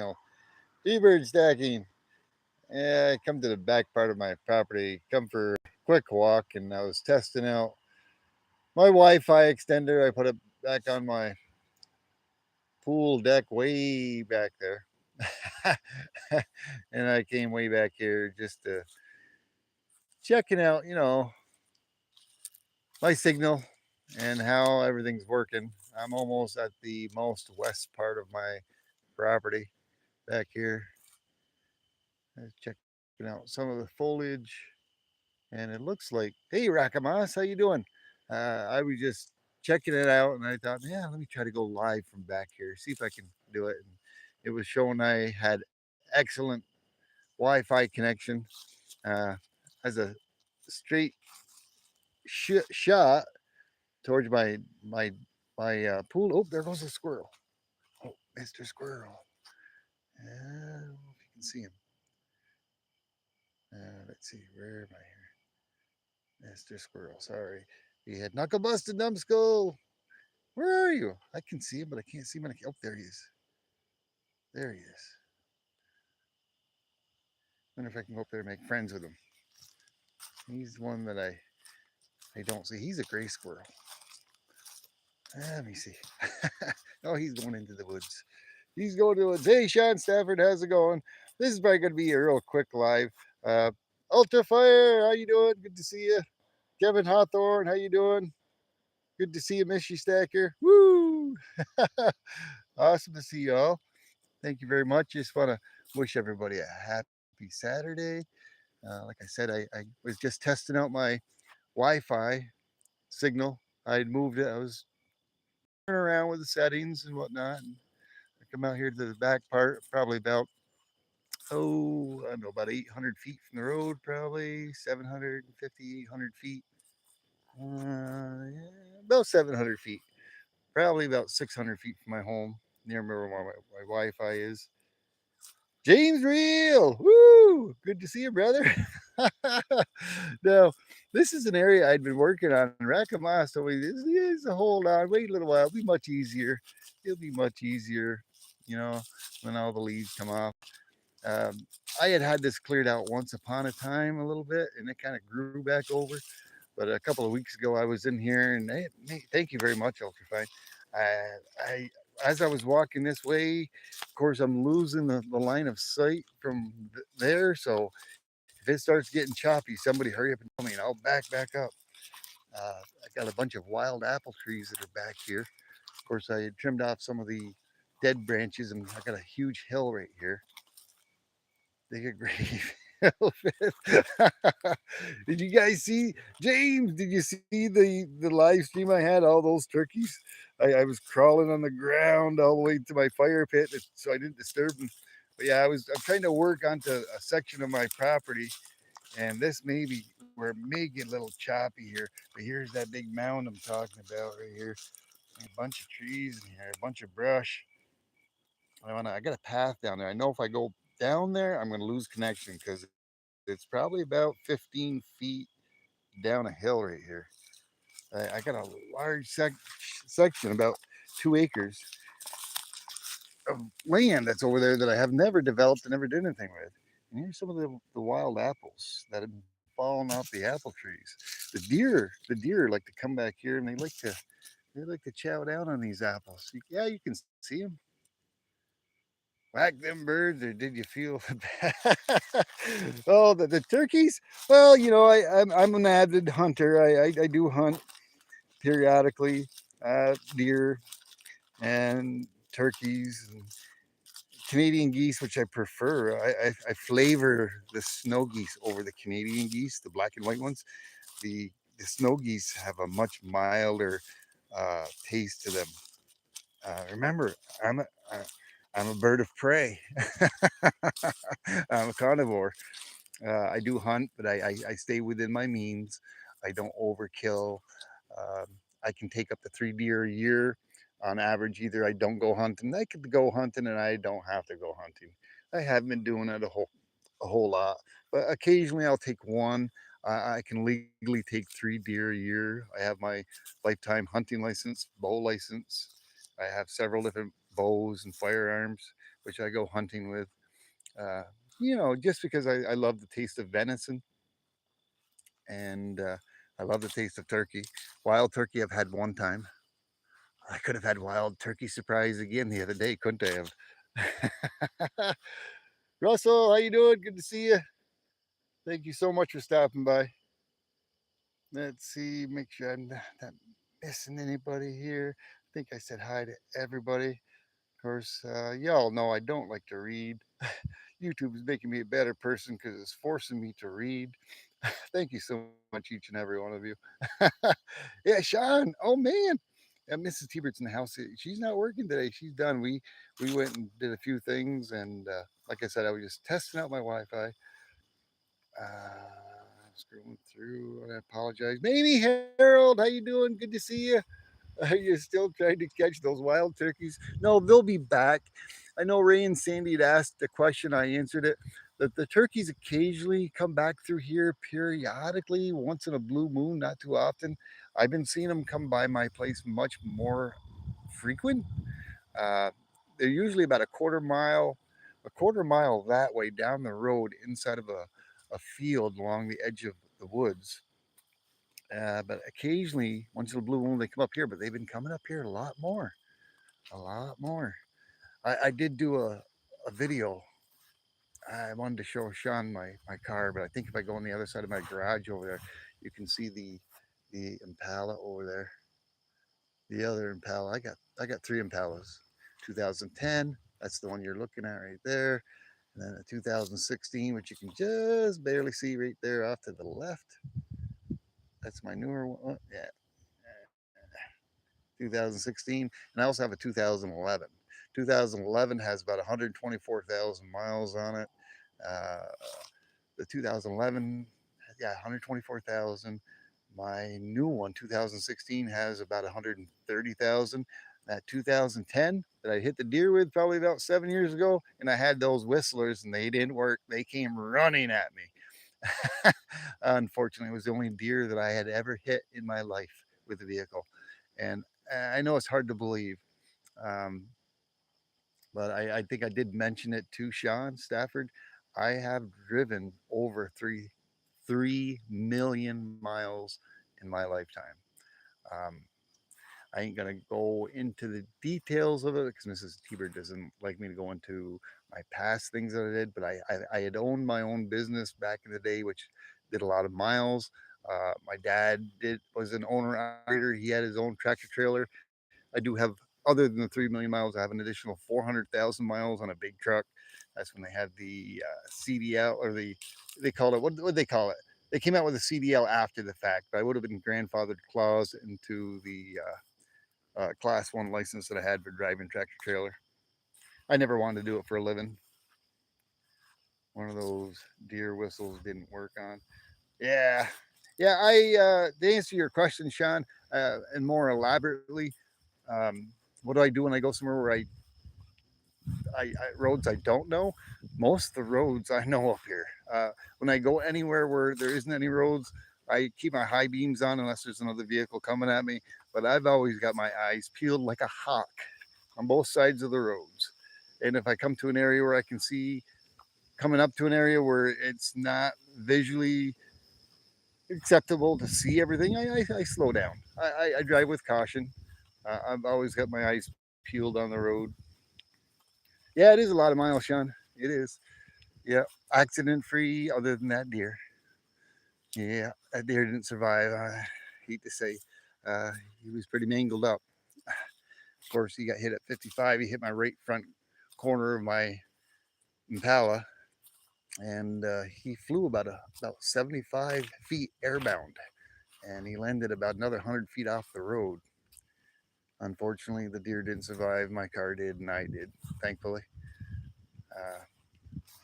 know, T-bird stacking. Yeah, I come to the back part of my property, come for a quick walk, and I was testing out my Wi-Fi extender. I put it back on my pool deck way back there. And I came way back here just to checking out, my signal and how everything's working. I'm almost at the most west part of my property back here. I was checking out some of the foliage, and it looks like, hey, Rakamas, how you doing? I was just checking it out, and I thought, yeah, let me try to go live from back here, see if I can do it. And it was showing I had excellent Wi-Fi connection. Uh, as a straight shot towards my pool. Oh, there goes a squirrel. Oh, Mr. Squirrel. I don't know if you can see him. Let's see, where am I here? Mr. Squirrel, sorry. He had knuckle busted numbskull. Where are you? I can see him, but I can't see him. Oh, there he is. There he is. Wonder if I can go up there and make friends with him. He's one that I don't see. He's a gray squirrel. Let me see. Oh, he's going into the woods. He's going to the woods. Hey, Sean Stafford, how's it going? This is probably going to be a real quick live. Uh, Ultra Fire, how you doing? Good to see you. Kevin Hawthorne, how you doing? Good to see you, Mishy Stacker. Woo! Awesome to see y'all. Thank you very much. Just want to wish everybody a happy Saturday. Like I said, I was just testing out my Wi-Fi signal. I had moved it. I was around with the settings and whatnot. And I come out here to the back part, probably about, I don't know, about 800 feet from the road, probably 750, 800 feet. Yeah, about 700 feet. Probably about 600 feet from my home, near where my Wi-Fi is. James Real, woo! Good to see you, brother. Now, this is an area I'd been working on. Rackamas told me this is a hold on, wait a little while. It'll be much easier. It'll be much easier, you know, when all the leaves come off. Um, I had this cleared out once upon a time a little bit, and it kind of grew back over. But a couple of weeks ago, I was in here, and hey, thank you very much, Ultrafine. I as I was walking this way, of course, I'm losing the line of sight from there. So if it starts getting choppy, somebody hurry up and tell me, and I'll back up. I got a bunch of wild apple trees that are back here. Of course, I had trimmed off some of the dead branches, and I got a huge hill right here. Dig a grave. Did you guys see, James? Did you see the live stream I had? All those turkeys. I was crawling on the ground all the way to my fire pit, so I didn't disturb them. But yeah, I'm trying to work onto a section of my property, and this maybe where it may get a little choppy here. But here's that big mound I'm talking about right here. A bunch of trees in here, a bunch of brush. I got a path down there. I know if I go down there, I'm going to lose connection because it's probably about 15 feet down a hill right here. I got a large section, about 2 acres of land that's over there that I have never developed and never did anything with. And here's some of the wild apples that have fallen off the apple trees. The deer like to come back here and they like to chow down on these apples. Yeah, you can see them. Whack them birds, or did you feel bad? Oh, the turkeys. Well, I'm an avid hunter. I do hunt periodically, deer and turkeys and Canadian geese, which I prefer. I flavor the snow geese over the Canadian geese, the black and white ones. The snow geese have a much milder taste to them. Remember, I'm a, uh, I'm a bird of prey. I'm a carnivore. I do hunt, but I stay within my means. I don't overkill. Um, I can take up to 3 deer a year on average. Either I don't go hunting, I could go hunting, and I don't have to go hunting. I haven't been doing it a whole lot, but occasionally I'll take one. I can legally take 3 deer a year. I have my lifetime hunting license, bow license. I have several different bows and firearms. which I go hunting with. Uh, just because I love the taste of venison and I love the taste of turkey. Wild turkey I've had one time. I could have had wild turkey surprise again the other day, couldn't I have? Russell, how you doing? Good to see you. Thank you so much for stopping by. Let's see, make sure I'm not missing anybody here. I think I said hi to everybody. Of course, y'all know I don't like to read. YouTube is making me a better person because it's forcing me to read. Thank you so much, each and every one of you. Yeah, Sean. Oh man, Mrs. T-Bird's in the house. She's not working today. She's done. We went and did a few things, and like I said, I was just testing out my Wi-Fi. Scrolling through. I apologize. Maybe Harold, how you doing? Good to see you. Are you still trying to catch those wild turkeys? No, they'll be back. I know Ray and Sandy had asked the question. I answered it. That the turkeys occasionally come back through here periodically, once in a blue moon, not too often. I've been seeing them come by my place much more frequent. Uh, they're usually about a quarter mile that way down the road inside of a field along the edge of the woods. But occasionally, once in a blue moon, they come up here. But they've been coming up here a lot more, a lot more. I did do a video. I wanted to show Sean my car, but I think if I go on the other side of my garage over there, you can see the Impala over there. The other Impala. I got three Impalas. 2010. That's the one you're looking at right there. And then a 2016, which you can just barely see right there off to the left. That's my newer one. Yeah, 2016, and I also have a 2011. 2011 has about 124,000 miles on it. Uh, the 2011, yeah, 124,000. My new one, 2016, has about 130,000. That 2010 that I hit the deer with probably about 7 years ago, and I had those whistlers and they didn't work. They came running at me. Unfortunately, it was the only deer that I had ever hit in my life with a vehicle. And I know it's hard to believe, um, but I think I did mention it to Sean Stafford. I have driven over 3 million miles in my lifetime. Um, I ain't gonna go into the details of it because Mrs. T-Bird doesn't like me to go into my past things that I did. But I had owned my own business back in the day, which did a lot of miles. My dad was an owner operator. He had his own tractor trailer. I do have, other than the 3 million miles, I have an additional 400,000 miles on a big truck. That's when they had the CDL, or they called it, what they call it? They came out with a CDL after the fact, but I would have been grandfathered clause into the class one license that I had for driving tractor trailer. I never wanted to do it for a living. One of those deer whistles didn't work on. Yeah. Yeah. To answer your question, Sean, and more elaborately, what do I do when I go somewhere where roads I don't know? Most of the roads I know up here. When I go anywhere where there isn't any roads, I keep my high beams on unless there's another vehicle coming at me. But I've always got my eyes peeled like a hawk on both sides of the roads. And if I come to an area where I can see, coming up to an area where it's not visually acceptable to see everything, I slow down. I drive with caution. I've always got my eyes peeled on the road. Yeah, it is a lot of miles, Sean. It is. Yeah, accident free. Other than that deer, yeah, that deer didn't survive. I hate to say, uh, he was pretty mangled up. Of course, he got hit at 55. He hit my right front corner of my Impala, and he flew about 75 feet airbound, and he landed about another 100 feet off the road. Unfortunately, the deer didn't survive. My car did, and I did, thankfully. Uh,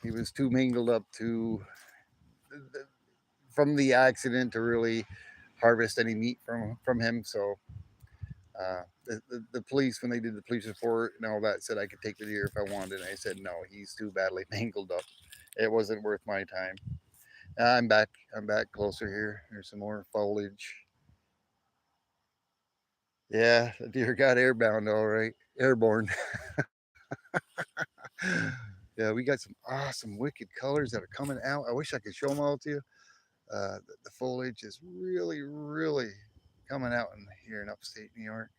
he was too mangled up from the accident to really harvest any meat from him. So the police, when they did the police report and all that, said I could take the deer if I wanted. And I said no, he's too badly mangled up. It wasn't worth my time. I'm back. I'm back closer here. There's some more foliage. Yeah, the deer got airbound, all right, airborne. Yeah, we got some awesome wicked colors that are coming out. I wish I could show them all to you. The foliage is really, really coming out in here in upstate New York.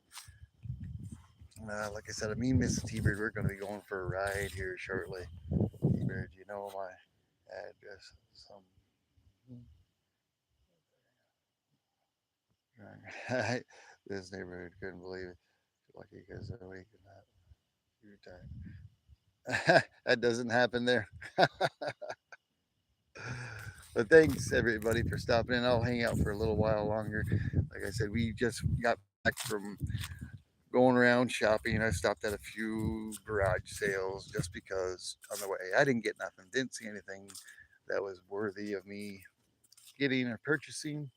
Like I said, me and Mrs. T-Bird, we're going to be going for a ride here shortly. T-Bird, you know my address. Some this neighborhood couldn't believe it. Lucky because they're waking up. Your time. That doesn't happen there. But thanks everybody for stopping in. I'll hang out for a little while longer. Like I said, we just got back from going around shopping. I stopped at a few garage sales just because on the way I didn't get nothing, didn't see anything that was worthy of me getting or purchasing.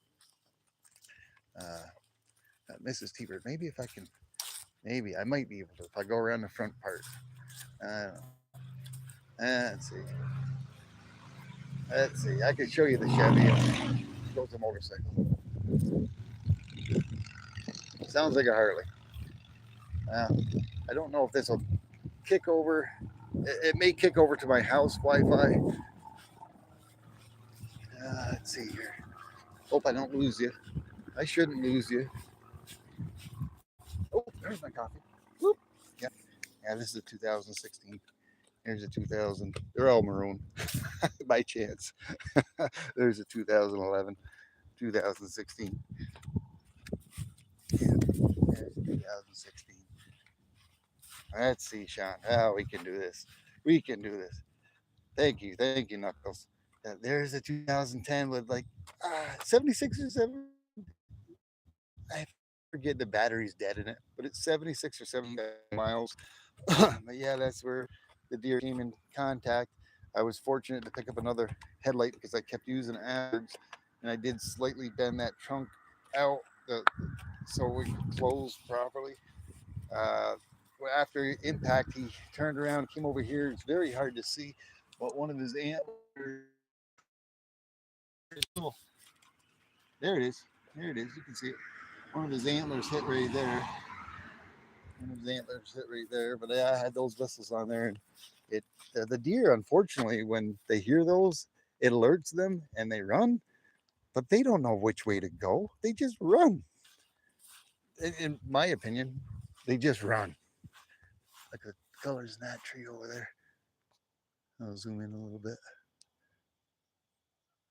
Mrs. T-Bird, maybe if I can, maybe I might be able to if I go around the front part. I don't know. Let's see. Let's see. I could show you the Chevy. Goes a motorcycle. Sounds like a Harley. Uh, I don't know if this will kick over. It may kick over to my house Wi-Fi. Let's see here. Hope I don't lose you. I shouldn't lose you. Oh, there's my coffee. Whoop. Yeah. Yeah, this is a 2016. Here's a 2000. They're all maroon by chance. There's a 2011, 2016. Yeah, there's 2016. Let's see, Sean. Oh, we can do this. We can do this. Thank you, Knuckles. There's a 2010 with like 76 or 7. I forget the battery's dead in it, but it's 76 or 70 miles. But yeah, that's where the deer came in contact. I was fortunate to pick up another headlight because I kept using AdWords, and I did slightly bend that trunk out so we could close properly. Uh, After impact, he turned around, came over here. It's very hard to see, but one of his antlers. There it is. There it is. You can see it. One of his antlers hit right there. One of his antlers hit right there. But yeah, I had those whistles on there, and it the deer, unfortunately, when they hear those, it alerts them and they run. But they don't know which way to go. They just run. In my opinion, they just run. Like the colors in that tree over there. I'll zoom in a little bit.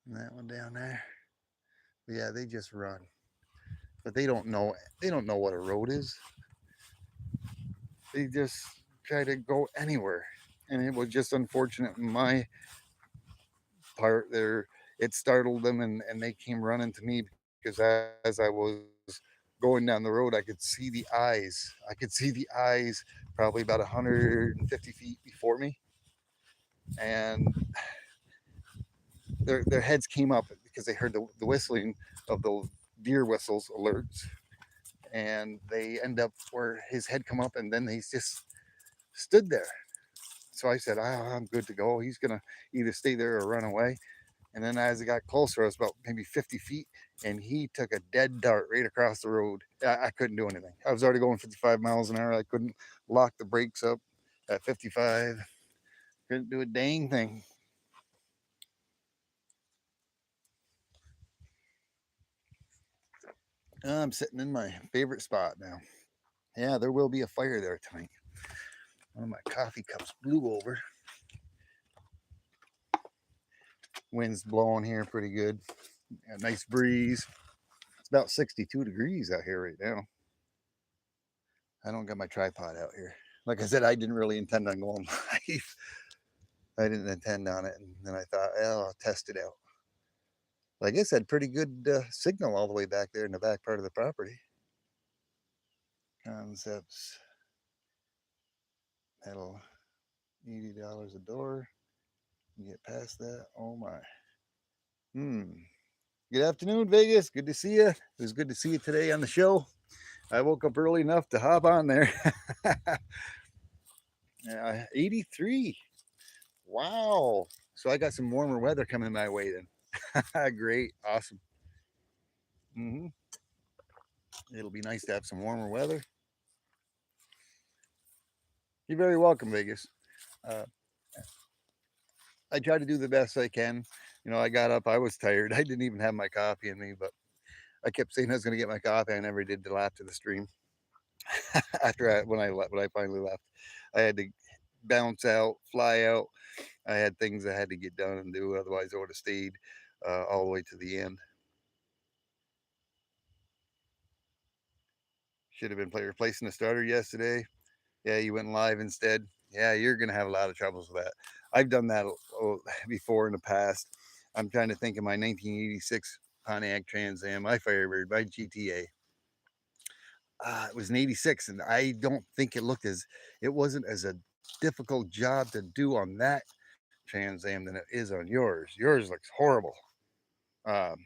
And that one down there. But yeah, they just run. But they don't know. They don't know what a road is. They just try to go anywhere, and it was just unfortunate in my part there. It startled them, and they came running to me because as I was going down the road, I could see the eyes. I could see the eyes probably about 150 feet before me, and their heads came up because they heard the whistling of the deer whistles alerts, and they end up where his head come up, and then he just stood there. So I said, I'm good to go. He's gonna either stay there or run away. And then as it got closer, I was about maybe 50 feet, and he took a dead dart right across the road. I couldn't do anything. I was already going 55 miles an hour. I couldn't lock the brakes up at 55. Couldn't do a dang thing. I'm sitting in my favorite spot now. Yeah, there will be a fire there tonight. One of my coffee cups blew over. Wind's blowing here pretty good. A nice breeze. It's about 62 degrees out here right now. I don't got my tripod out here. Like I said, I didn't really intend on going live. I didn't intend on it, and then I thought, well, I'll test it out. But I guess I had pretty good signal all the way back there in the back part of the property. Concepts, metal, $80 a door. You get past that, oh my. Good afternoon, Vegas. Good to see you. It was good to see you today on the show. I woke up early enough to hop on there. 83. Wow. So I got some warmer weather coming my way then. Great. Awesome. hmm It'll be nice to have some warmer weather. You're very welcome, Vegas. Uh, I try to do the best I can. I got up. I was tired. I didn't even have my coffee in me, but I kept saying I was going to get my coffee. I never did till after the stream. After when I finally left, I had to bounce out, fly out. I had things I had to get done and do. Otherwise, I would have stayed all the way to the end. Should have been replacing the starter yesterday. Yeah, you went live instead. Yeah, you're gonna have a lot of troubles with that. I've done that before in the past. I'm trying to think of my 1986 Pontiac Trans Am, my Firebird, my GTA. It was an '86, and I don't think it wasn't as a difficult job to do on that Trans Am than it is on yours. Yours looks horrible. Um,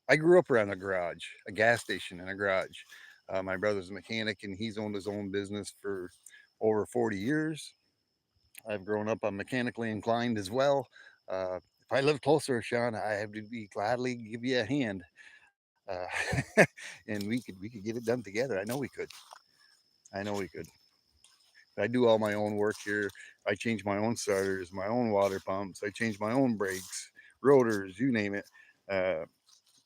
I grew up around a garage, a gas station and a garage. My brother's a mechanic, and he's owned his own business for over 40 years. I've grown up. I'm mechanically inclined as well. If I lived closer, Sean, I have to be gladly give you a hand, and we could get it done together. I know we could. I know we could. I do all my own work here. I change my own starters, my own water pumps. I change my own brakes, rotors, you name it. Uh,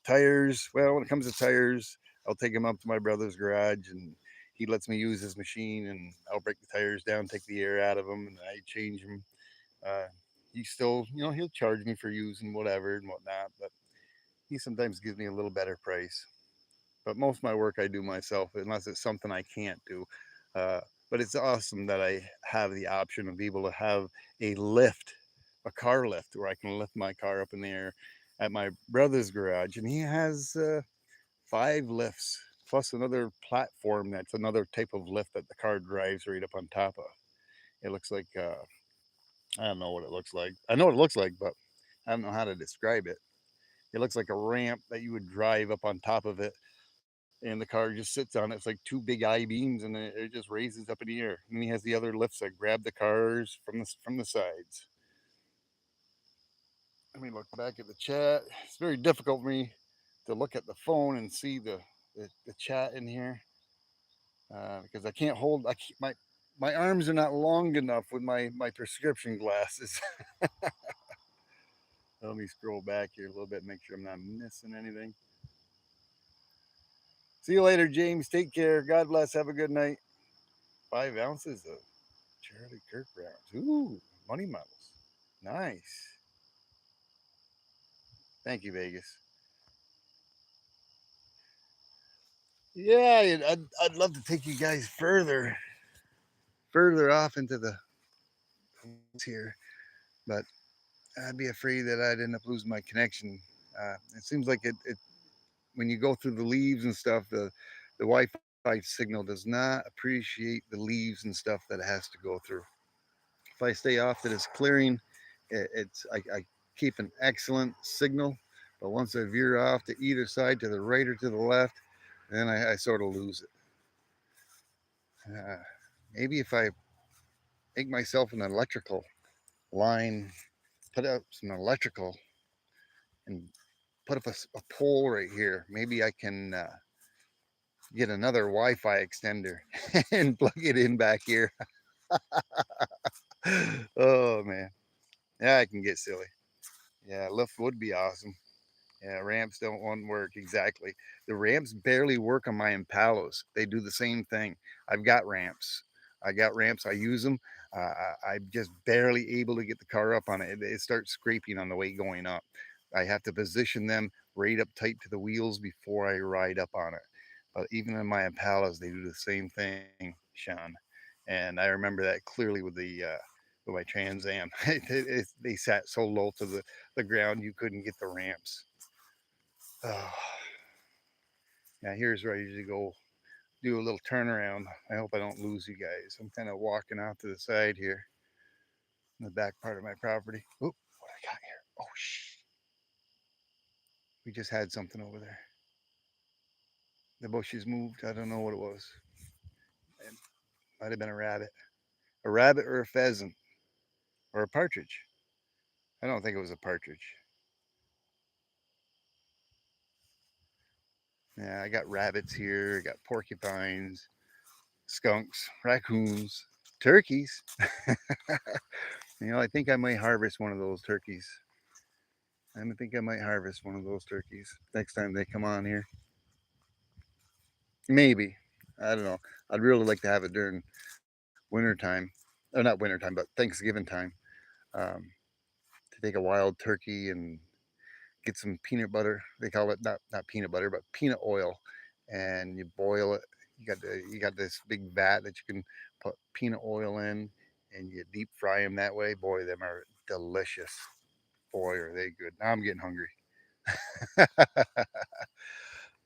Tires. Well, when it comes to tires, I'll take them up to my brother's garage, and he lets me use his machine, and I'll break the tires down, take the air out of them, and I change them. Uh, he still, he'll charge me for using whatever and whatnot, but he sometimes gives me a little better price. But most of my work I do myself, unless it's something I can't do. Uh, but it's awesome that I have the option of being able to have a lift, a car lift, where I can lift my car up in the air at my brother's garage, and he has 5 lifts plus another platform that's another type of lift that the car drives right up on top of. It looks like I don't know what it looks like. I know what it looks like, but I don't know how to describe it. It looks like a ramp that you would drive up on top of it, and the car just sits on it. It's like 2 big I beams, and it just raises up in the air. And he has the other lifts that grab the cars from the sides. Let me look back at the chat. It's very difficult for me to look at the phone and see the chat in here because I can't hold. My arms are not long enough with my prescription glasses. Let me scroll back here a little bit, make sure I'm not missing anything. See you later, James. Take care. God bless. Have a good night. 5 ounces of Charlie Kirk rounds. Ooh, money medals. Nice. Thank you, Vegas. Yeah, I'd love to take you guys further off into the woods here, but I'd be afraid that I'd end up losing my connection. It seems like it when you go through the leaves and stuff, the Wi-Fi signal does not appreciate the leaves and stuff that it has to go through. If I stay off to this clearing, I keep an excellent signal, but once I veer off to either side, to the right or to the left, then I sort of lose it. Maybe if I make myself an electrical line, put up some electrical, and put up a pole right here, maybe I can get another Wi-Fi extender and plug it in back here. Oh man, yeah, I can get silly. Yeah, lift would be awesome. Yeah, ramps don't want work exactly. The ramps barely work on my Impalas. They do the same thing. I've got ramps. I got ramps. I use them. I'm just barely able to get the car up on it. It starts scraping on the way going up. I have to position them right up tight to the wheels before I ride up on it. But even in my Impalas, they do the same thing, Sean. And I remember that clearly with my Trans Am. They sat so low to the ground you couldn't get the ramps. Oh, now here's where I usually go do a little turnaround. I hope I don't lose you guys. I'm kind of walking out to the side here in the back part of my property. Oop, what I got here? Oh, shh. We just had something over there. The bushes moved. I don't know what it was. It might have been a rabbit or a pheasant or a partridge. I don't think it was a partridge. Yeah, I got rabbits here. I got porcupines, skunks, raccoons, turkeys. I think I might harvest one of those turkeys. I think I might harvest one of those turkeys next time they come on here. Maybe. I don't know. I'd really like to have it during winter time. Or not winter time, but Thanksgiving time. Um, to take a wild turkey and get some peanut butter. They call it not peanut butter, but peanut oil, and you boil it. You got this big vat that you can put peanut oil in, and you deep fry them that way. Boy, them are delicious. Boy, are they good. Now I'm getting hungry.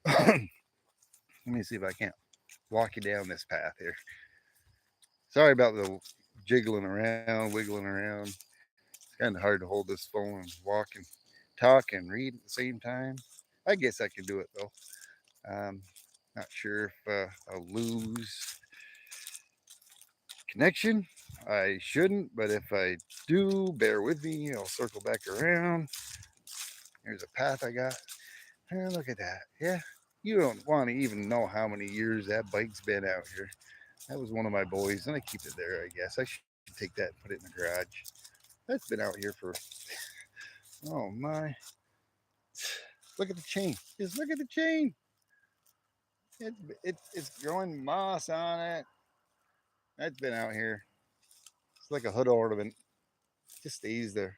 Let me see if I can't walk you down this path here. Sorry about the jiggling around, wiggling around. It's kind of hard to hold this phone and walk and talk and read at the same time. I guess I could do it though. Um, Not sure if I'll lose connection. I shouldn't, but if I do, bear with me. I'll circle back around. Here's a path I got. And look at that. Yeah, you don't want to even know how many years that bike's been out here. That was one of my boys, and I keep it there, I guess. I should take that and put it in the garage. That's been out here for, oh my. Look at the chain. Just look at the chain. It's growing moss on it. That's been out here. It's like a hood ornament. It just stays there.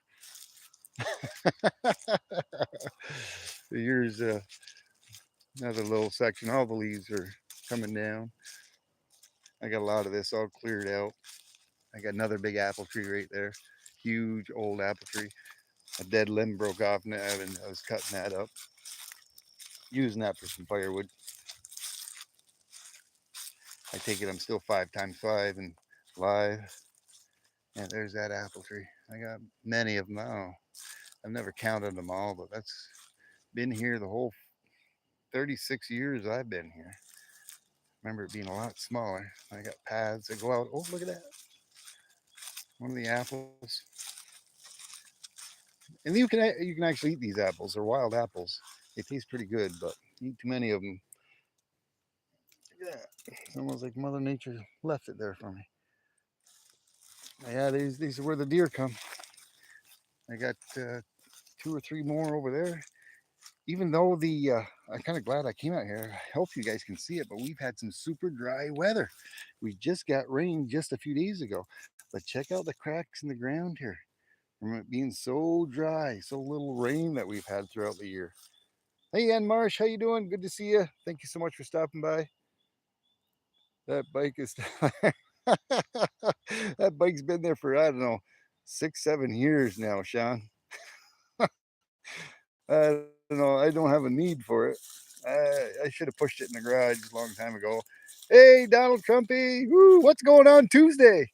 Here's another little section. All the leaves are coming down. I got a lot of this all cleared out. I got another big apple tree right there. Huge old apple tree. A dead limb broke off and I was cutting that up. Using that for some firewood. I take it I'm still 5x5 and live. And there's that apple tree. I got many of them now. I've never counted them all, but that's been here the whole 36 years I've been here. Remember it being a lot smaller. I got paths that go out. Oh, look at that. One of the apples. And you can actually eat these apples. They're wild apples. They taste pretty good, but eat too many of them. Yeah, it's almost like Mother Nature left it there for me. Yeah, these are where the deer come. I got 2 or 3 more over there. Even though I'm kind of glad I came out here. I hope you guys can see it, but we've had some super dry weather. We just got rain just a few days ago, but check out the cracks in the ground here from it being so dry, so little rain that we've had throughout the year. Hey, Ann Marsh, how you doing? Good to see you. Thank you so much for stopping by. That bike is that bike's been there for I don't know 6, 7 years now, Sean. I don't know. I don't have a need for it. I should have pushed it in the garage a long time ago. Hey, Donald Trumpy, woo, what's going on Tuesday?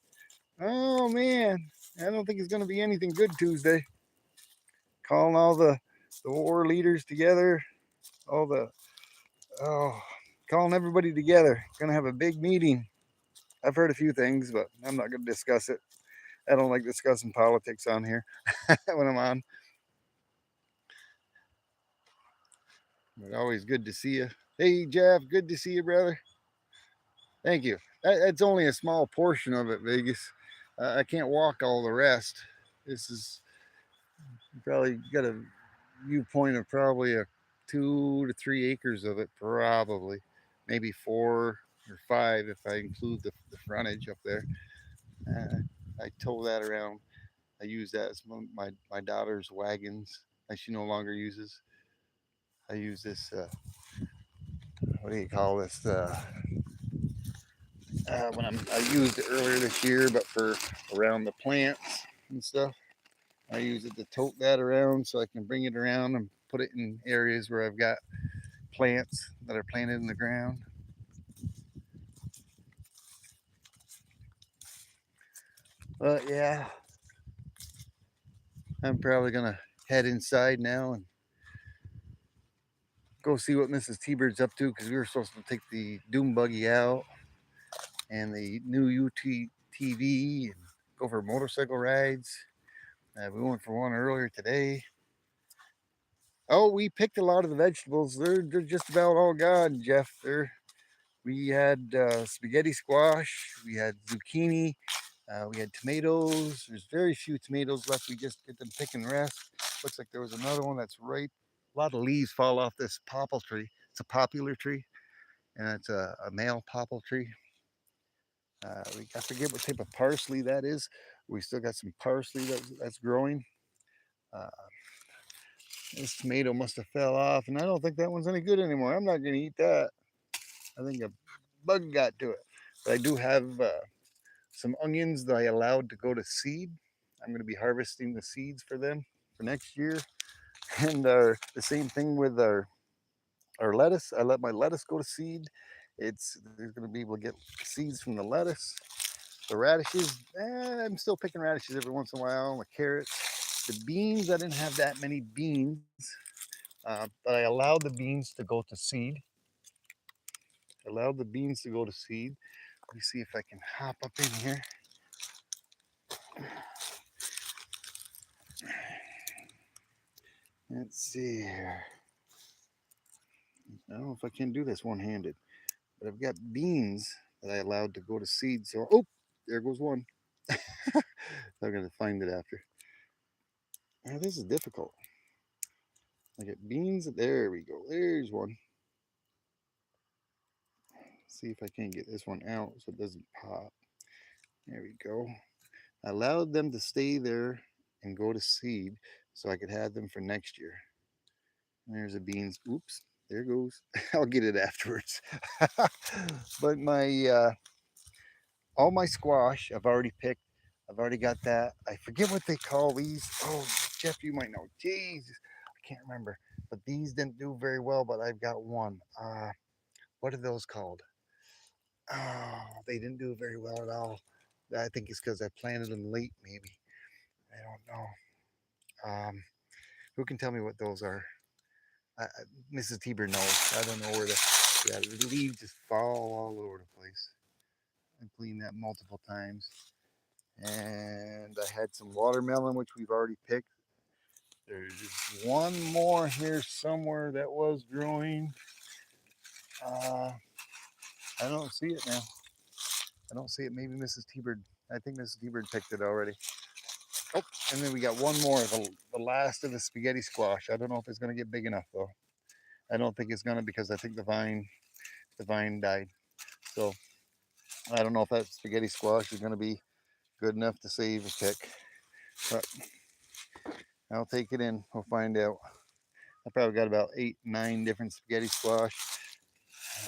Oh man, I don't think it's going to be anything good Tuesday. Calling all the war leaders together, all the oh, calling everybody together. Going to have a big meeting. I've heard a few things, but I'm not going to discuss it. I don't like discussing politics on here when I'm on. But always good to see you. Hey, Jeff, good to see you, brother. Thank you. That's only a small portion of it, Vegas. I can't walk all the rest. This is probably got a viewpoint of probably a 2 to 3 acres of it, probably maybe 4 or 5 if I include the frontage up there. I tow that around. I use that as my daughter's wagons that she no longer uses. I use this. What do you call this? I used it earlier this year, but for around the plants and stuff. I use it to tote that around so I can bring it around and put it in areas where I've got plants that are planted in the ground. But yeah, I'm probably gonna head inside now and go see what Mrs. T-Bird's up to because we were supposed to take the Doom Buggy out and the new UTV and go for motorcycle rides. We went for one earlier today. Oh, we picked a lot of the vegetables. They're just about all gone, Jeff. We had spaghetti squash, we had zucchini, we had tomatoes. There's very few tomatoes left. We just get them pick and rest. Looks like there was another one that's ripe. A lot of leaves fall off this popple tree. It's a popular tree, and it's a male popple tree. I forget what type of parsley that is. We still got some parsley that's growing. Uh, this tomato must have fell off, and I don't think that one's any good anymore. I'm not going to eat that. I think a bug got to it. But I do have some onions that I allowed to go to seed. I'm going to be harvesting the seeds for them for next year. And the same thing with our lettuce. I let my lettuce go to seed. It's They're going to be able to get seeds from the lettuce. The radishes, I'm still picking radishes every once in a while. The carrots, the beans, I didn't have that many beans, but I allowed the beans to go to seed. Allowed the beans to go to seed. Let me see if I can hop up in here. Let's see here. I don't know if I can do this one-handed, but I've got beans that I allowed to go to seed. So, oh, there goes one. I'm gonna find it after. Yeah, this is difficult. I get beans. There we go. There's one. See if I can get this one out so it doesn't pop. There we go. I allowed them to stay there and go to seed so I could have them for next year. There's the beans. Oops, there goes. I'll get it afterwards. But my all my squash I've already picked. I've already got that. I forget what they call these. Oh, Jeff, you might know. Jeez, I can't remember. But these didn't do very well. But I've got one. What are those called? Oh, they didn't do very well at all. I think it's because I planted them late. Maybe I don't know. Who can tell me what those are? Mrs. Tiber knows. I don't know where the yeah the leaves just fall all over the place. I cleaned that multiple times. And I had some watermelon, which we've already picked. There's one more here somewhere that was growing. Uh, I don't see it now. I don't see it. Maybe Mrs. T-Bird. I think Mrs. T-Bird picked it already. Oh, and then we got one more, the last of the spaghetti squash. I don't know if it's going to get big enough though. I don't think it's going to because I think the vine died. So I don't know if that spaghetti squash is going to be good enough to save a pick. But I'll take it in. We'll find out. I probably got about 8, 9 different spaghetti squash.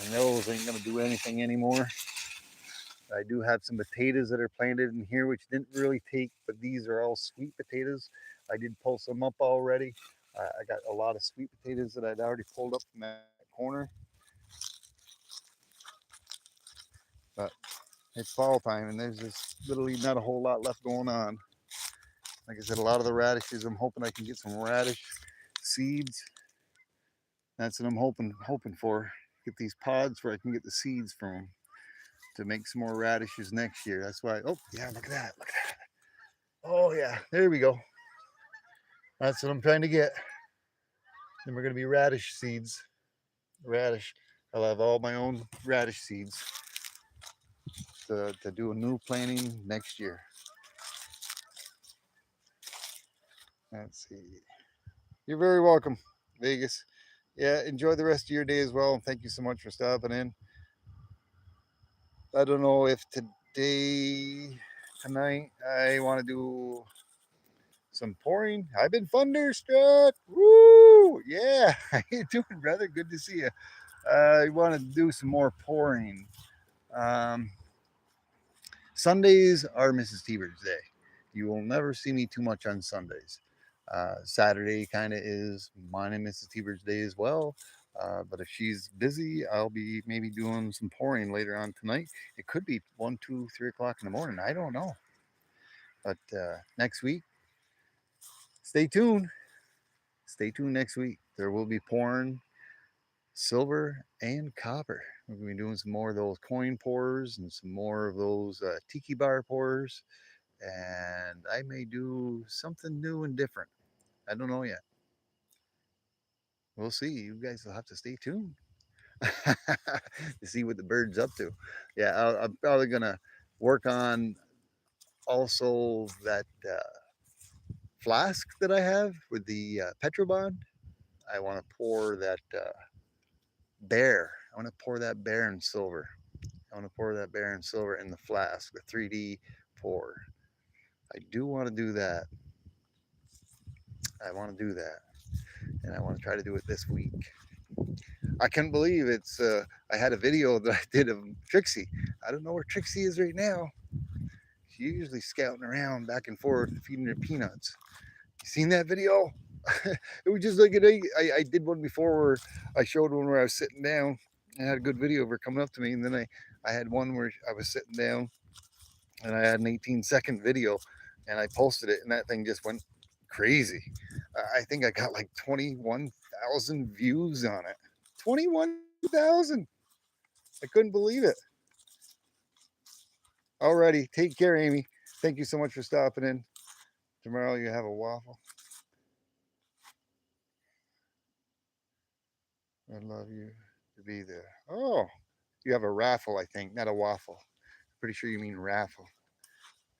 And those ain't gonna do anything anymore. I do have some potatoes that are planted in here, which didn't really take, but these are all sweet potatoes. I did pull some up already. I got a lot of sweet potatoes that I'd already pulled up from that corner. But it's fall time, and there's just literally not a whole lot left going on. Like I said, a lot of the radishes, I'm hoping I can get some radish seeds. That's what I'm hoping for. Get these pods where I can get the seeds from them to make some more radishes next year. That's why. Oh yeah, look at that! Look at that! Oh yeah, there we go. That's what I'm trying to get. Then we're gonna be radish seeds. Radish. I'll have all my own radish seeds to do a new planting next year. Let's see. You're very welcome, Vegas. Yeah, enjoy the rest of your day as well. And thank you so much for stopping in. I don't know if tonight, I want to do some pouring. I've been thunderstruck. Woo! Yeah, how you doing, brother? Good to see you. I want to do some more pouring. Um, Sundays are Mrs. T-Bird's day. You will never see me too much on Sundays. Saturday kind of is mine and Mrs. T-Bird's day as well. But if she's busy, I'll be maybe doing some pouring later on tonight. It could be 1, 2, 3 o'clock in the morning. I don't know. But next week, stay tuned. Stay tuned next week. There will be pouring silver and copper. We're going to be doing some more of those coin pours and some more of those tiki bar pours. And I may do something new and different. I don't know yet. We'll see. You guys will have to stay tuned. to see what the bird's up to. Yeah, I'm probably gonna work on also that flask that I have with the Petrobond. I want to pour that bear. I want to pour that bear in silver. I want to pour that bear in silver in the flask, the 3D pour. I do want to do that. I want to do that, and I want to try to do it this week. I can't believe it's. I had a video that I did of Trixie. I don't know where Trixie is right now. She's usually scouting around back and forth, feeding her peanuts. You seen that video? It was just like I did one before where I showed one where I was sitting down. I had a good video of her coming up to me, and then I had one where I was sitting down, and I had an 18-second video, and I posted it, and that thing just went crazy. I think I got like 21,000 views on it. 21,000. I couldn't believe it. Alrighty, take care, Amy. Thank you so much for stopping in. Tomorrow you have a waffle. I'd love you to be there. Oh, you have a raffle, I think, not a waffle. Pretty sure you mean raffle.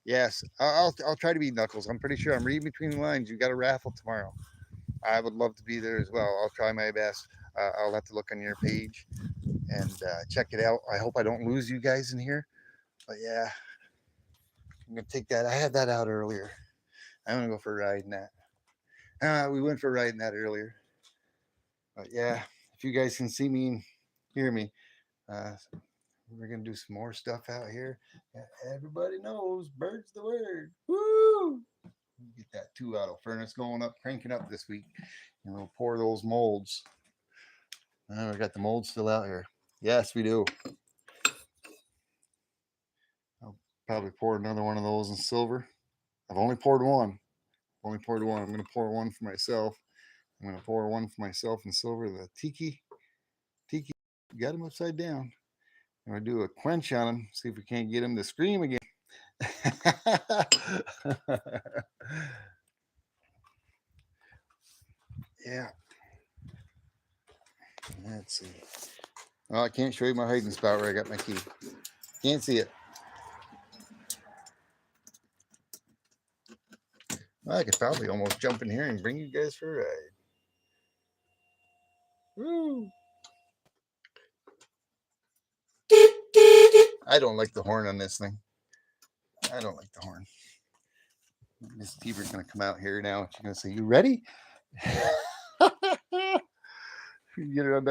Yes, I'll try to be Knuckles. I'm pretty sure I'm reading between the lines. You got a raffle tomorrow. I would love to be there as well. I'll try my best. I'll have to look on your page and check it out. I hope I don't lose you guys in here. But yeah, I'm gonna take that. I had that out earlier. I'm gonna go for a ride in that. We went for a ride in that earlier. But yeah, if you guys can see me and hear me, uh, we're gonna do some more stuff out here. Everybody knows bird's the word. Woo! Get that 2 auto furnace going up, cranking up this week, and we'll pour those molds. We got the molds still out here. Yes, we do. I'll probably pour another one of those in silver. I've only poured one. Only poured one. I'm gonna pour one for myself. I'm gonna pour one for myself in silver. The tiki, got him upside down. I'm gonna do a quench on him. See if we can't get him to scream again. Yeah. Let's see. Oh, I can't show you my hiding spot where I got my key. Can't see it. Well, I could probably almost jump in here and bring you guys for a ride. Woo! I don't like the horn on this thing. I don't like the horn. Miss Teeber's gonna come out here now. She's gonna say, "You ready?" Get her on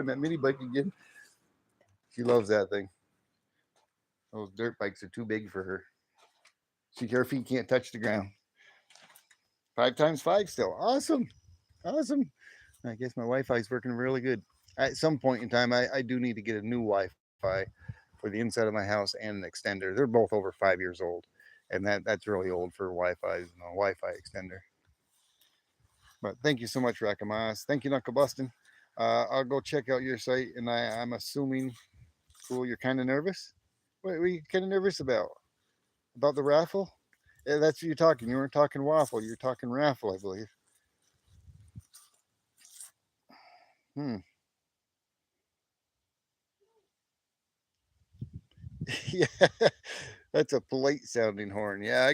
that mini bike again. She loves that thing. Those dirt bikes are too big for her. Her feet can't touch the ground. 5x5 still. Awesome. Awesome. I guess my Wi-Fi is working really good. At some point in time, I do need to get a new Wi-Fi for the inside of my house and an extender. They're both over 5 years old, and that's really old for Wi-Fi. Wi-Fi extender. But thank you so much, Rakamas. Thank you, Knuckle Bustin. I'll go check out your site, and I'm assuming, cool, you're kind of nervous. What are you kind of nervous about? About the raffle? Yeah, that's what you're talking. You weren't talking waffle. You're talking raffle, I believe. Hmm. Yeah, that's a polite sounding horn. Yeah,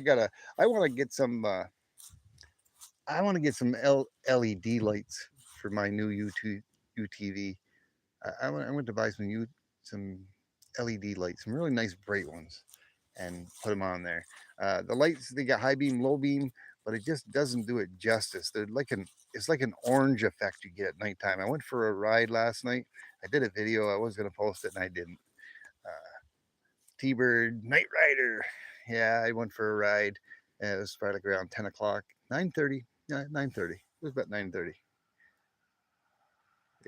I want to get some. I want to get some LED lights for my new UTV. I went to buy some LED lights, some really nice bright ones, and put them on there. The lights, they got high beam, low beam, but it just doesn't do it justice. They're like it's like an orange effect you get at nighttime. I went for a ride last night. I did a video. I was gonna post it and I didn't. T-Bird Night Rider. Yeah, I went for a ride. And it was probably like around 10 o'clock, 9:30. Yeah, 9:30. It was about 9:30.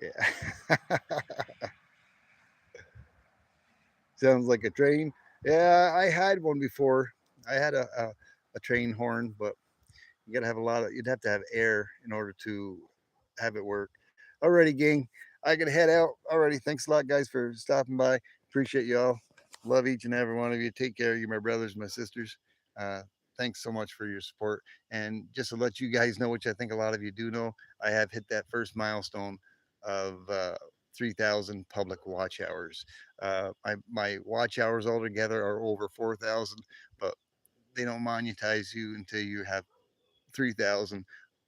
Yeah. Sounds like a train. Yeah, I had one before. I had a train horn, but you gotta have you'd have to have air in order to have it work. Alrighty, gang. I gotta head out. Alrighty. Thanks a lot, guys, for stopping by. Appreciate y'all. Love each and every one of you. Take care. You're my brothers, my sisters. Uh, thanks so much for your support. And just to let you guys know, which I think a lot of you do know, I have hit that first milestone of 3,000 public watch hours. My watch hours altogether are over 4,000, but they don't monetize you until you have 3,000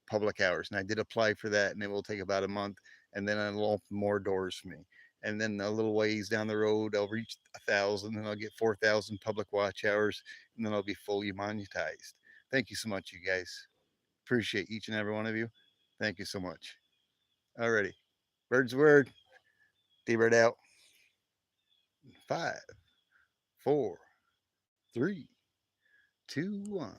public hours. And I did apply for that, and it will take about a month, and then it'll open more doors for me. And then a little ways down the road, I'll reach 1,000, and I'll get 4,000 public watch hours, and then I'll be fully monetized. Thank you so much, you guys. Appreciate each and every one of you. Thank you so much. Alrighty. Bird's word. D-Bird out. 5, 4, 3, 2, 1.